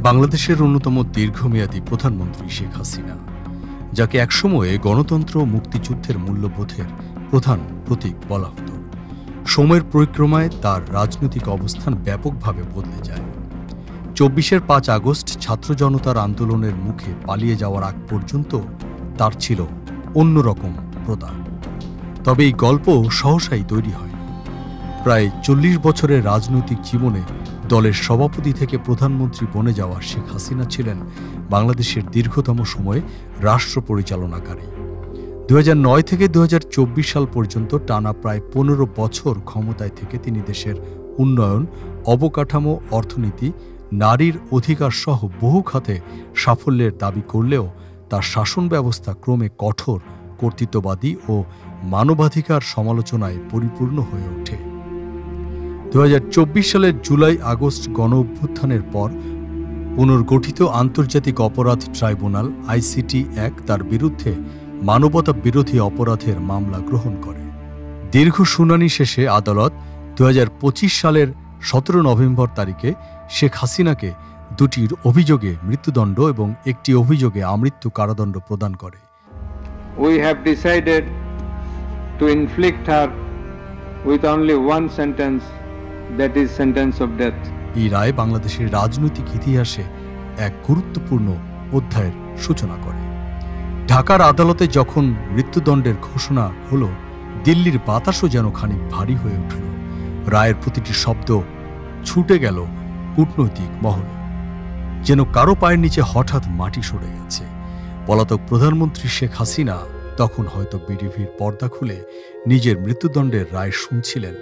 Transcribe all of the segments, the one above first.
বাংলাদেশের অন্যতম দীর্ঘমেয়াদী প্রধানমন্ত্রী শেখ হাসিনা, যাকে একসময়ে গণতন্ত্র ও মুক্তিযুদ্ধের মূল্যবোধের প্রধান প্রতীক বলা হতো, সময়ের পরিক্রমায় তার রাজনৈতিক অবস্থান ব্যাপকভাবে বদলে যায়। ২৪ আগস্ট ছাত্র জনতার আন্দোলনের মুখে পালিয়ে যাওয়ার আগ পর্যন্ত তার ছিল অন্যরকম প্রতাপ। তবে এই গল্প সহসাই তৈরি হয়নি। প্রায় ৪০ বছরের রাজনৈতিক জীবনে দলের সভাপতি থেকে প্রধানমন্ত্রী বনে যাওয়া শেখ হাসিনা ছিলেন বাংলাদেশের দীর্ঘতম সময়ে রাষ্ট্র পরিচালনাকারী। ২০০৯ থেকে ২০২৪ সাল পর্যন্ত টানা প্রায় ১৫ বছর ক্ষমতায় থেকে তিনি দেশের উন্নয়ন, অবকাঠামো, অর্থনীতি, নারীর অধিকার সহ বহু খাতে সাফল্যের দাবি করলেও তার শাসন ব্যবস্থা ক্রমে কঠোর, কর্তৃত্ববাদী ও মানবাধিকার সমালোচনায় পরিপূর্ণ হয়ে ওঠে। ২০২৪ সালের জুলাই-আগস্ট গণঅভ্যুত্থানের পর পুনর্গঠিত আন্তর্জাতিক অপরাধ ট্রাইব্যুনাল ICT-1 তার বিরুদ্ধে মানবতা বিরোধী অপরাধের মামলা গ্রহণ করে। দীর্ঘ শুনানি শেষে আদালত ২০২৫ সালের ১৭ নভেম্বর তারিখে শেখ হাসিনাকে দুটির অভিযোগে মৃত্যুদণ্ড এবং একটি অভিযোগে আমৃত্যু কারাদণ্ড প্রদান করে। We have decided to inflict her with only one sentence, that is sentence of death. এই রায় বাংলাদেশের রাজনৈতিক ইতিহাসে এক গুরুত্বপূর্ণ অধ্যায়ের সূচনা করে। ঢাকার আদালতে যখন মৃত্যুদণ্ডের ঘোষণা হলো, দিল্লির বাতাসও যেন খানিক ভারী হয়ে উঠল। রায়ের প্রতিটি শব্দ ছুটে গেল কূটনৈতিক মহলে, যেন কারো পায়ের নিচে হঠাৎ মাটি সরে গেছে। পলাতক প্রধানমন্ত্রী শেখ হাসিনা তখন হয়তো বিডিভির পর্দা খুলে নিজের মৃত্যুদণ্ডের রায় শুনছিলেন।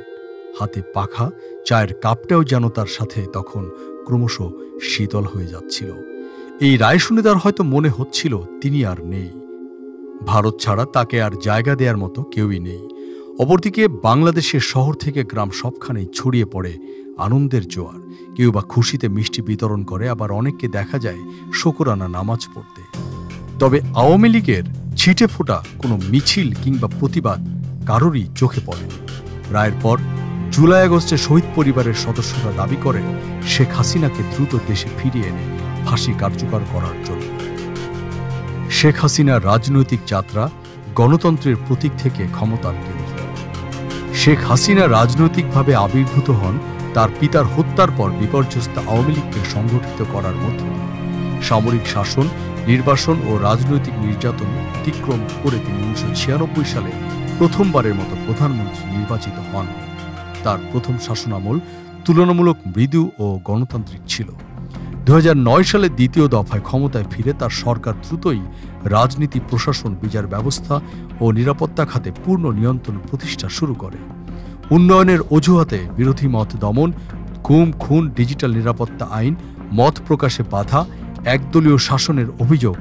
হাতে পাখা, চায়ের কাপটাও যেন তার সাথে তখন ক্রমশ শীতল হয়ে যাচ্ছিল। এই রায় শুনে তার হয়তো মনে হচ্ছিল তিনি আর নেই, ভারত ছাড়া তাকে আর জায়গা দেওয়ার মতো কেউই নেই। অপরদিকে বাংলাদেশের শহর থেকে গ্রাম সবখানেই ছড়িয়ে পড়ে আনন্দের জোয়ার। কেউ বা খুশিতে মিষ্টি বিতরণ করে, আবার অনেককে দেখা যায় শোকরানা নামাজ পড়তে। তবে আওয়ামী লীগের ছিটে ফোটা কোনো মিছিল কিংবা প্রতিবাদ কারোরই চোখে পড়েনি। রায়ের পর জুলাই-আগস্টে শহীদ পরিবারের সদস্যরা দাবি করেন শেখ হাসিনাকে দ্রুত দেশে ফিরিয়ে এনে ফাঁসি কার্যকর করার জন্য। শেখ হাসিনার রাজনৈতিক যাত্রা গণতন্ত্রের প্রতীক থেকে ক্ষমতার কেন্দ্র। শেখ হাসিনা রাজনৈতিকভাবে আবির্ভূত হন তার পিতার হত্যার পর বিপর্যস্ত আওয়ামী লীগকে সংগঠিত করার মধ্য দিয়ে। সামরিক শাসন, নির্বাসন ও রাজনৈতিক নির্যাতন অতিক্রম করে তিনি ১৯৯৬ সালে প্রথমবারের মতো প্রধানমন্ত্রী নির্বাচিত হন। তার প্রথম শাসনামল তুলনামূলক মৃদু ও গণতান্ত্রিক ছিল। ২০০৯ সালে দ্বিতীয় দফায় ক্ষমতায় ফিরে তার সরকার দ্রুতই রাজনীতি, প্রশাসন, বিচার ব্যবস্থা ও নিরাপত্তা খাতে পূর্ণ নিয়ন্ত্রণ প্রতিষ্ঠা শুরু করে। উন্নয়নের অজুহাতে বিরোধী মত দমন, গুম, খুন, ডিজিটাল নিরাপত্তা আইন, মত প্রকাশে বাধা, একদলীয় শাসনের অভিযোগ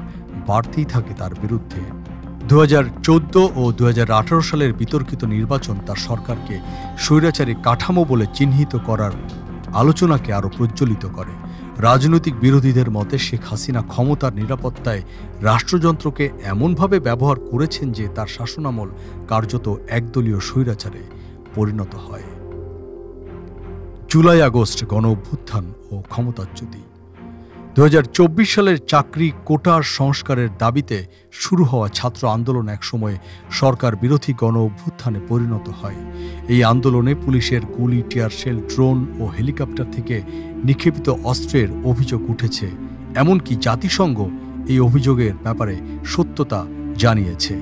বাড়তেই থাকে তার বিরুদ্ধে। ২০১৪ ও ২০১৮ সালের বিতর্কিত নির্বাচন তার সরকারকে স্বৈরাচারী কাঠামো বলে চিহ্নিত করার আলোচনাকে আরও প্রজ্বলিত করে। রাজনৈতিক বিরোধীদের মতে শেখ হাসিনা ক্ষমতার নিরাপত্তায় রাষ্ট্রযন্ত্রকে এমনভাবে ব্যবহার করেছেন যে তার শাসনামল কার্যত একদলীয় স্বৈরাচারে পরিণত হয়। জুলাই-আগস্ট গণঅভ্যুত্থান ও ক্ষমতাচ্যুতি। ২০২৪ সালের চাকরি কোটার সংস্কারের দাবিতে শুরু হওয়া ছাত্র আন্দোলন একসময় সরকার বিরোধী গণ অভ্যুত্থানে পরিণত হয়। এই আন্দোলনে পুলিশের গুলি, টিয়ারশেল, ড্রোন ও হেলিকপ্টার থেকে নিক্ষেপিত অস্ত্রের অভিযোগ উঠেছে। এমনকি জাতিসংঘ এই অভিযোগের ব্যাপারে সত্যতা জানিয়েছে।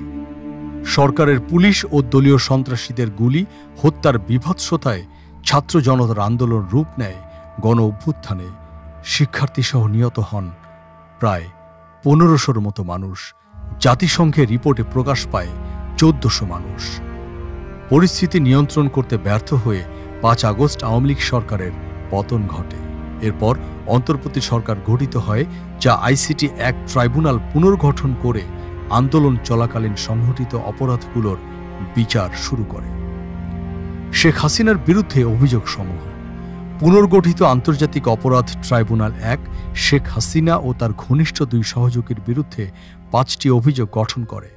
সরকারের পুলিশ ও দলীয় সন্ত্রাসীদের গুলি, হত্যার বিভৎসতায় ছাত্র জনতার আন্দোলন রূপ নেয়। গণ অভ্যুত্থানে শিক্ষার্থীসহ নিহত হন প্রায় ১৫০০র মতো মানুষ। জাতিসংঘের রিপোর্টে প্রকাশ পায় ১৪০০ মানুষ। পরিস্থিতি নিয়ন্ত্রণ করতে ব্যর্থ হয়ে ৫ আগস্ট আওয়ামী লীগ সরকারের পতন ঘটে। এরপর অন্তর্বর্তী সরকার গঠিত হয়, যা ICT-1 ট্রাইব্যুনাল পুনর্গঠন করে আন্দোলন চলাকালীন সংঘটিত অপরাধগুলোর বিচার শুরু করে। শেখ হাসিনার বিরুদ্ধে অভিযোগ সমূহ। পুনর্গঠিত আন্তর্জাতিক অপরাধ ট্রাইব্যুনাল ১ শেখ হাসিনা ও তার ঘনিষ্ঠ ২ সহযোগীর বিরুদ্ধে ৫টি অভিযোগ গঠন করে।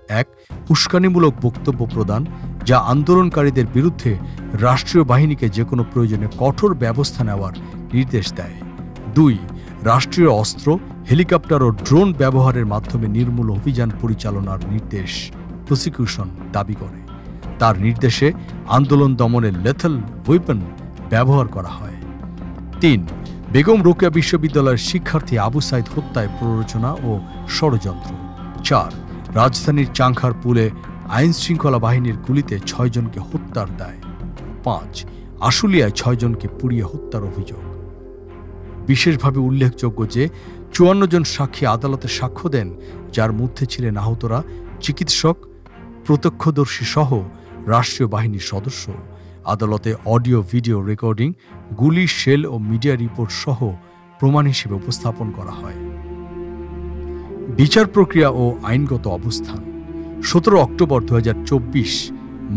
১. উস্কানিমূলক বক্তব্য প্রদান, যা আন্দোলনকারীদের বিরুদ্ধে রাষ্ট্রীয় বাহিনীকে যে কোনো প্রয়োজনে কঠোর ব্যবস্থা নেওয়ার নির্দেশ দেয়। ২. রাষ্ট্রীয় অস্ত্র, হেলিকপ্টার ও ড্রোন ব্যবহারের মাধ্যমে নির্মূল অভিযান পরিচালনার নির্দেশ প্রসিকিউশন দাবি করে। তার নির্দেশে আন্দোলন দমনে লেথাল ওয়েপন ব্যবহার করা হয়। 3. বেগম রোকেয়া বিশ্ববিদ্যালয়ের শিক্ষার্থী আবু সাইদ হত্যায় প্ররোচনা ও ষড়যন্ত্র। 4. রাজধানীর চাংখারপুলে আইন শৃঙ্খলা বাহিনীর গুলিতে 6 জনকে হত্যার দায়। 5. আশুলিয়ায় 6 জনকে পুড়িয়ে হত্যার অভিযোগ। বিশেষভাবে উল্লেখযোগ্য যে 54 জন সাক্ষী আদালতে সাক্ষ্য দেন, যার মধ্যে ছিলেন আহতরা, চিকিৎসক, প্রত্যক্ষদর্শী সহ রাষ্ট্রীয় বাহিনীর সদস্য। আদালতে অডিও ভিডিও রেকর্ডিং, গুলি, শেল ও মিডিয়া রিপোর্ট সহ প্রমাণ হিসেবে উপস্থাপন করা হয়। বিচার প্রক্রিয়া ও আইনগত অবস্থান। 17 অক্টোবর 2024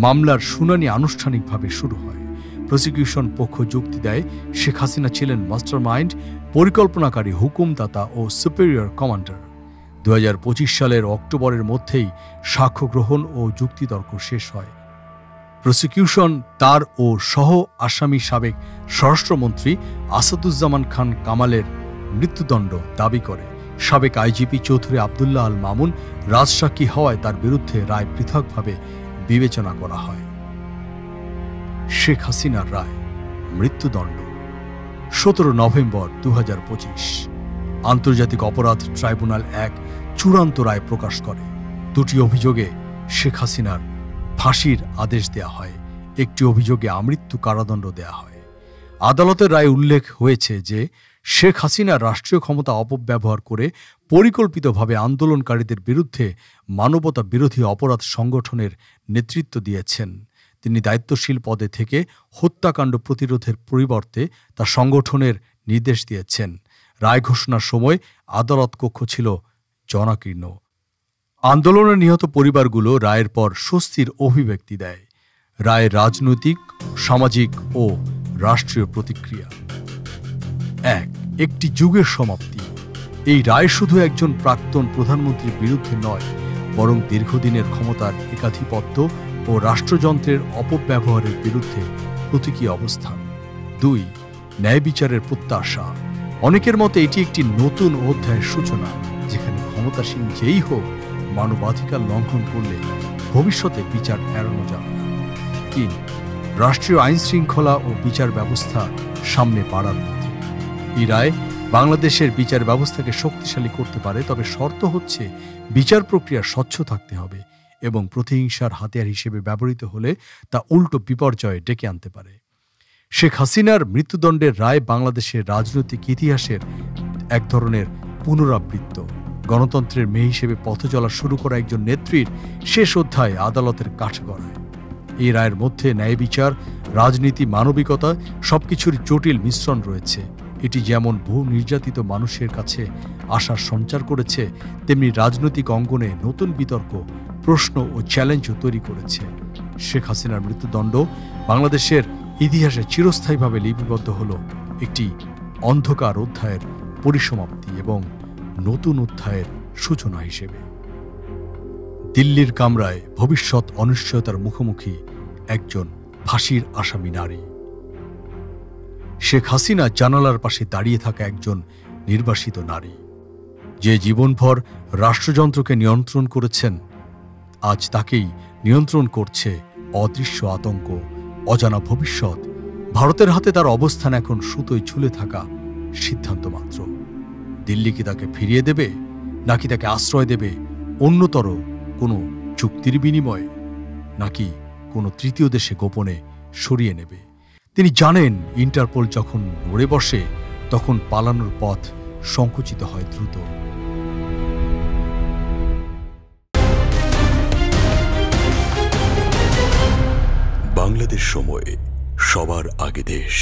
মামলার শুনানি আনুষ্ঠানিকভাবে শুরু হয়। প্রসিকিউশন পক্ষ যুক্তি দেয়, শেখ হাসিনা ছিলেন মাস্টারমাইন্ড, পরিকল্পনাকারী, হুকুমদাতা ও সুপিরিয়র কমান্ডার। 2025 সালের অক্টোবরের মধ্যেই সাক্ষ্য গ্রহণ ও যুক্তিতর্ক শেষ হয়। প্রসিকিউশন তার ও সহ আসামি সাবেক স্বরাষ্ট্রমন্ত্রী আসাদুজ্জামান খান কামালের মৃত্যুদণ্ড দাবি করে। সাবেক আইজিপি চৌধুরী আবদুল্লাহ আল মামুন রাজসাক্ষী হওয়ায় তার বিরুদ্ধে রায় পৃথকভাবে বিবেচনা করা হয়। শেখ হাসিনার রায়, মৃত্যুদণ্ড। 17 নভেম্বর 2025 আন্তর্জাতিক অপরাধ ট্রাইব্যুনাল 1 চূড়ান্ত রায় প্রকাশ করে। 2টি অভিযোগে শেখ হাসিনার ফাঁসির আদেশ দেয়া হয়, একটি অভিযোগে আমৃত্যু কারাদণ্ড দেয়া হয়। আদালতের রায়ে উল্লেখ হয়েছে যে শেখ হাসিনা রাষ্ট্রীয় ক্ষমতা অপব্যবহার করে পরিকল্পিতভাবে আন্দোলনকারীদের বিরুদ্ধে মানবতা বিরোধী অপরাধ সংগঠনের নেতৃত্ব দিয়েছেন। তিনি দায়িত্বশীল পদে থেকে হত্যাকাণ্ড প্রতিরোধের পরিবর্তে তা সংগঠনের নির্দেশ দিয়েছেন। রায় ঘোষণার সময় আদালত কক্ষ ছিল জনাকীর্ণ। আন্দোলনে নিহত পরিবারগুলো রায়ের পর স্বস্তির অভিব্যক্তি দেয়। রায় রাজনৈতিক, সামাজিক ও রাষ্ট্রীয় প্রতিক্রিয়া। 1. একটি যুগের সমাপ্তি। এই রায় শুধু একজন প্রাক্তন প্রধানমন্ত্রীর বিরুদ্ধে নয়, বরং দীর্ঘদিনের ক্ষমতার একাধিপত্য ও রাষ্ট্রযন্ত্রের অপব্যবহারের বিরুদ্ধে প্রতীকী অবস্থান। 2. ন্যায় বিচারের প্রত্যাশা। অনেকের মতে এটি একটি নতুন অধ্যায়ের সূচনা, যেখানে ক্ষমতাসীন যেই হোক মানবাধিকার লঙ্ঘন করলে ভবিষ্যতে বিচার এড়ানো যাবে না। 3. রাষ্ট্রীয় আইন শৃঙ্খলা ও বিচার ব্যবস্থা সামনে বাড়ার পথে। এই রায় বাংলাদেশের বিচার ব্যবস্থাকে শক্তিশালী করতে পারে, তবে শর্ত হচ্ছে বিচার প্রক্রিয়া স্বচ্ছ থাকতে হবে এবং প্রতিহিংসার হাতিয়ার হিসেবে ব্যবহৃত হলে তা উল্টো বিপর্যয় ডেকে আনতে পারে। শেখ হাসিনার মৃত্যুদণ্ডের রায় বাংলাদেশের রাজনৈতিক ইতিহাসের এক ধরনের পুনরাবৃত্ত। গণতন্ত্রের মেয়ে হিসেবে পথ চলা শুরু করা একজন নেত্রীর শেষ অধ্যায় আদালতের কাঠগড়ায়। এই রায়ের মধ্যে ন্যায় বিচার, রাজনীতি, মানবিকতা সবকিছুর জটিল মিশ্রণ রয়েছে। এটি যেমন বহু নির্যাতিত মানুষের কাছে আশার সঞ্চার করেছে, তেমনি রাজনৈতিক অঙ্গনে নতুন বিতর্ক, প্রশ্ন ও চ্যালেঞ্জও তৈরি করেছে। শেখ হাসিনার মৃত্যুদণ্ড বাংলাদেশের ইতিহাসে চিরস্থায়ীভাবে লিপিবদ্ধ হল একটি অন্ধকার অধ্যায়ের পরিসমাপ্তি এবং নতুন অধ্যায়ের সূচনা হিসেবে। দিল্লির কামরায় ভবিষ্যৎ অনিশ্চয়তার মুখোমুখি একজন ফাঁসির আসামি নারী। শেখ হাসিনা জানালার পাশে দাঁড়িয়ে থাকা একজন নির্বাসিত নারী, যে জীবনভর রাষ্ট্রযন্ত্রকে নিয়ন্ত্রণ করেছেন, আজ তাকেই নিয়ন্ত্রণ করছে অদৃশ্য আতঙ্ক, অজানা ভবিষ্যৎ। ভারতের হাতে তার অবস্থান এখন সুতোয় ঝুলে থাকা সিদ্ধান্ত মাত্র। দিল্লি কি তাকে ফিরিয়ে দেবে, নাকি তাকে আশ্রয় দেবে অন্যতর কোনো চুক্তির বিনিময়ে, নাকি কোনো তৃতীয় দেশে গোপনে সরিয়ে নেবে? তিনি জানেন ইন্টারপোল যখন নড়ে বসে, তখন পালানোর পথ সংকুচিত হয় দ্রুত। বাংলাদেশ সময়, সবার আগে দেশ।